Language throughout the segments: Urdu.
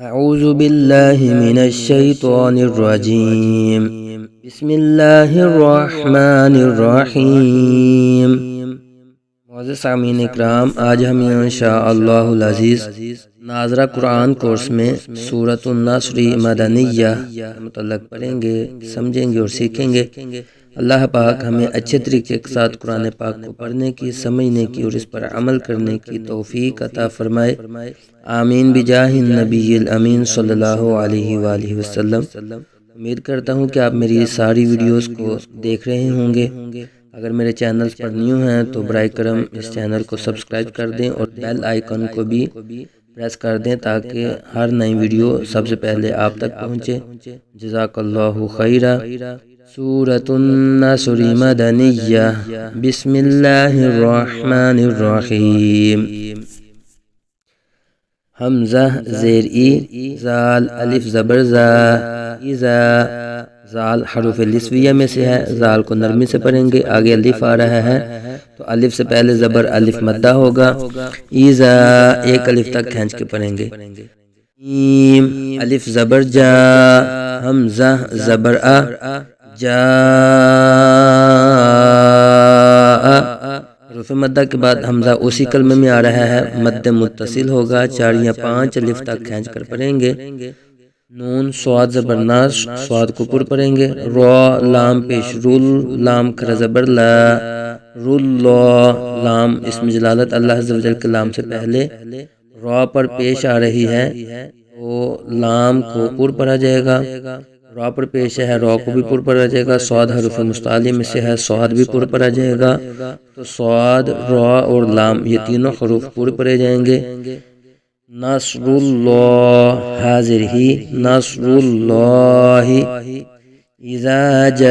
أعوذ بالله من الشيطان الرجيم. بسم الله الرحمن الرحیم. معزز سامعین اکرام، آج ہم انشاءاللہ العزیز ناظرہ قرآن کورس میں سورۃ النصر مدنیہ متعلق پڑھیں گے، سمجھیں گے اور سیکھیں گے۔ اللہ پاک ہمیں اچھے طریقے کے ساتھ قرآن پاک کو پڑھنے کی، سمجھنے کی اور اس پر عمل کرنے کی توفیق عطا فرمائے، آمین بجاہ النبی الامین صلی اللہ علیہ وآلہ وسلم۔ امید کرتا ہوں کہ آپ میری ساری ویڈیوز کو دیکھ رہے ہوں گے۔ اگر میرے چینلز پر نیو ہیں تو برائے کرم اس چینل کو سبسکرائب کر دیں اور بیل آئیکن کو بھی پریس کر دیں تاکہ ہر نئی ویڈیو سب سے پہلے آپ تک پہنچے۔ جزاک اللہ خیرا۔ سورۃ النصر مدنیہ۔ بسم اللہ الرحمن الرحیم۔ حمزہ زیر ای، زال الف زبر زا، ایزا۔ زال حروف لسویہ میں سے ہے، زال کو نرمی سے پڑھیں گے۔ آگے الف آ رہا ہے تو الف سے پہلے زبر الف مدہ ہوگا۔ ایزا ایک الف تک کھینچ کے پڑھیں گے۔ ایم الف زبر جا، حمزہ زبر آ، جا۔ حروف مدہ کے بعد حمزہ اسی کلمے میں آ رہا ہے، مد متصل ہوگا، 4 یا 5 الف تک کھینچ کر پڑھیں گے۔ نون صاد زبر ناش، صاد کو پر پڑھیں گے۔ را لام پیش رول، لام کھرا زبر لا، رول لام اسم جلالت اللہ عز و جل کے لام سے پہلے را پر پیش آ رہی ہے تو لام کو پر پڑھا جائے گا۔ را پر پیش ہے، را کو بھی پر پڑھا جائے گا۔ صاد حروف مستعلی میں سے ہے، صاد بھی پر پڑھا جائے گا۔ تو صاد، را اور لام یہ تینوں حروف پر پڑھے جائیں گے۔ نصر اللہ حاضر ہی، نصر اللہ اذا جاء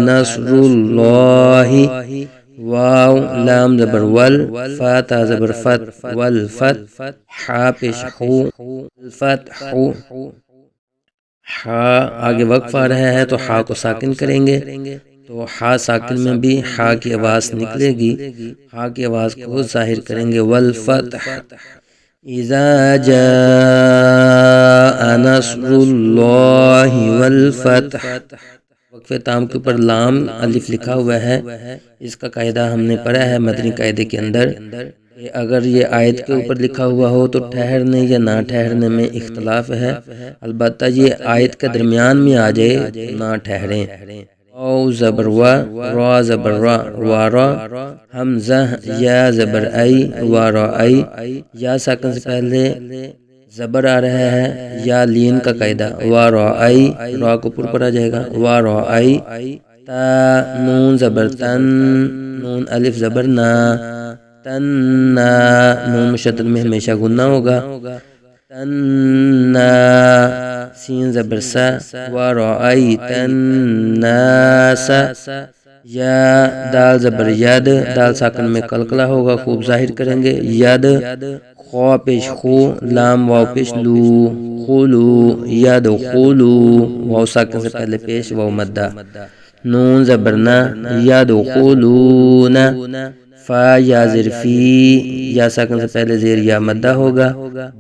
نصر اللہ۔ واو لام زبر ول، فا تا زبر فت، والفتح، حا پیش حو، الفتح۔ حا آگے وقف آ رہا ہے تو حا کو ساکن کریں گے، تو حا ساکن میں بھی حا کی آواز نکلے گی، حا کی آواز کو ظاہر کریں گے۔ والفتح اذا جاء نصر اللہ والفتح۔ وقف تام کے اوپر لام الف لکھا ہوا ہے، اس کا قاعدہ ہم نے پڑھا ہے مدنی قاعدے کے اندر کہ اگر یہ آیت کے اوپر لکھا ہوا ہو تو ٹھہرنے یا نہ ٹھہرنے میں اختلاف ہے، البتہ یہ آیت کے درمیان میں آ جائے تو نہ ٹھہریں۔ او زبر وا، را زبر را، وارا۔ حمزہ یا زبر ای، وارا ای۔ یا ساکن سے پہلے زبر آ رہا ہے، یا لین کا قاعدہ، وارا ای، را کو پر پڑھا جائے گا، وارا ای۔ تا نون زبر تن، نون الف زبر نا، تنّا نون مشدد میں ہمیشہ غنہ ہوگا۔ تنّا سین زبر سا، ورأیت الناس۔ یا دال زبر ید، دال ساکن میں قلقلہ ہوگا، خوب ظاہر کریں گے۔ ید خوا پیش خو، لام واو پیش لو، خولو، ید خولو، واو ساکن سے پہلے پیش واو مدہ۔ نون زبر نا، ید خولون۔ فا یا زیر فی، یا ساکن سے پہلے زیر یا مدہ ہوگا۔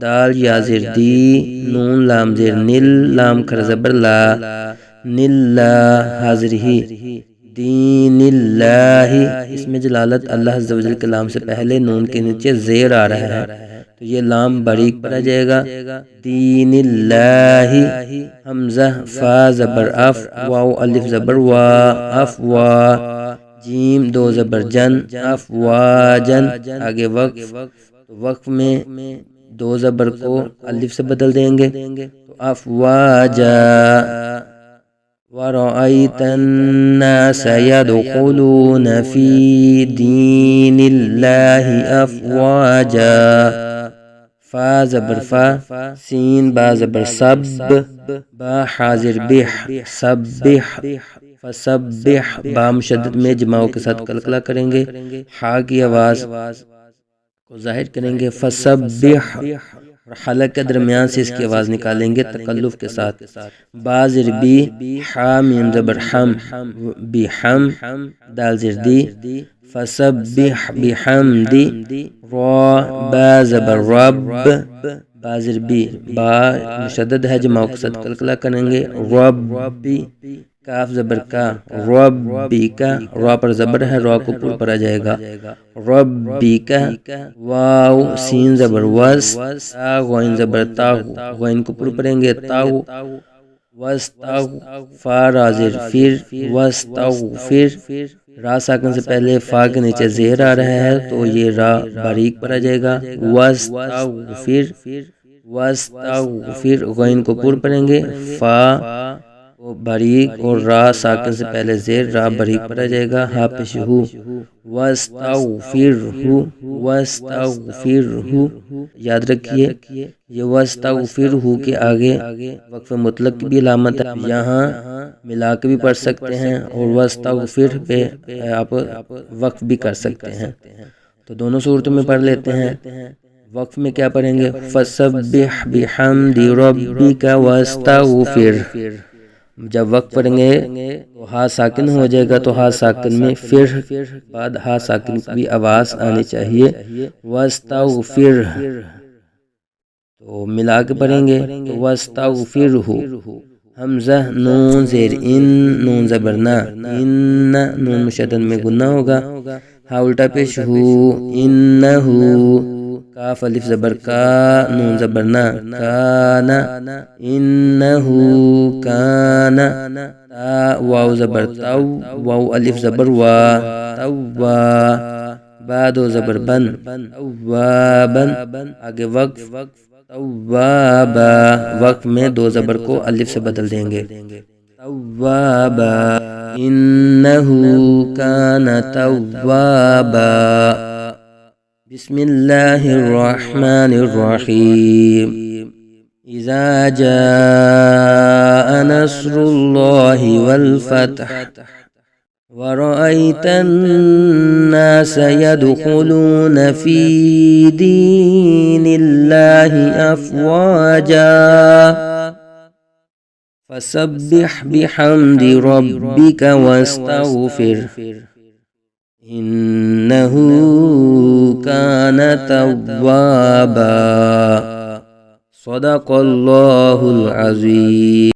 دال یا زیر دی، نون لام زیر نل، لام کھر زبر لا، نلا حاضر ہی۔ دین اللہ، اس میں جلالت اللہ عز و جل کے لام سے پہلے نون کے نیچے زیر آ رہا ہے تو یہ لام باریک پڑھا جائے گا۔ دین اللہ۔ حمزہ فا زبر اف، واو الف زبر وا، افوا۔ جیم دو زبر جن، افواجن۔ آگے وقف، وقف میں دو زبر کو الف سے بدل دیں گے تو افواجا۔ ورأیت الناس يدخلون فی دین اللہ افواجا۔ فا زبر فا، سین با زبر سب، با حاضر بح، سبح، فسبح۔ با مشدد میں جماعوں کے ساتھ قلقلہ کریں گے، حا کی آواز کو ظاہر کریں گے۔ فسبح، اور حلق کے درمیان سے اس کی آواز نکالیں گے تکلف کے ساتھ۔ با زیر بی، حا میم زبر حم، بحم۔ دال زیر دی، فسبح بحمدی، را با زبر رب، بازر بی، با مشدد ہے جمع اقصد قلقلہ کریں گے، ربی، کاف زبر کا، ربی کا، را پر زبر ہے، را کو پر پڑا جائے گا، ربی کا، واو سین زبر وس، تا غین زبر تاغ، غین کو پر پڑیں گے، تاغ، وستغفر رازر فر، وستغفر، را ساکن سے پہلے فا کے نیچے زہر آ رہا ہے تو یہ را باریک پڑا جائے گا، وستغفر، وستغفر، غین کو پر پڑیں گے، فا باریک اور را ساکن سے پہلے زیر، را باریک پڑا جائے گا، ہا پیش ہو، وستغفرہ، وستغفرہ، یاد رکھیے یہ وستغفرہ کے آگے وقف مطلق کی بھی علامت ہے، یہاں ملا کے بھی پڑھ سکتے ہیں اور وستغفر پہ آپ وقف بھی کر سکتے ہیں، تو دونوں صورتوں میں پڑھ لیتے ہیں۔ وقف میں کیا پڑھیں گے؟ فسبح بحمد ربک واستغفر، جب وقت پڑھیں گے تو ہا ساکن ہو جائے گا، تو ہا ساکن میں پھر بعد ہا ساکن کی بھی آواز آنی چاہیے، واستغفر، تو ملا کے پڑھیں گے تو واستغفرہ، حمزہ نون زیر ان، نون زبرنا، ان، نون مشدد میں گنہ ہوگا، ہا الٹا پیش ہو، انہو، کاف الف زبر کا، نون زبرنا، کانا، انہو کانا، تا واو زبر تو، واو الف زبر وا، توا، با دو زبر بن، توابن، آگے وقف، توابا، وقف میں دو زبر کو الف سے بدل دیں گے، توابا، انہو کان توابا۔ بسم اللہ الرحمن الرحیم، اذا جاء نصر اللہ والفتح ورأيت الناس يدخلون في دين الله أفواجا فسبح بحمد ربك واستغفر إنه كان توابا۔ صدق الله العظيم۔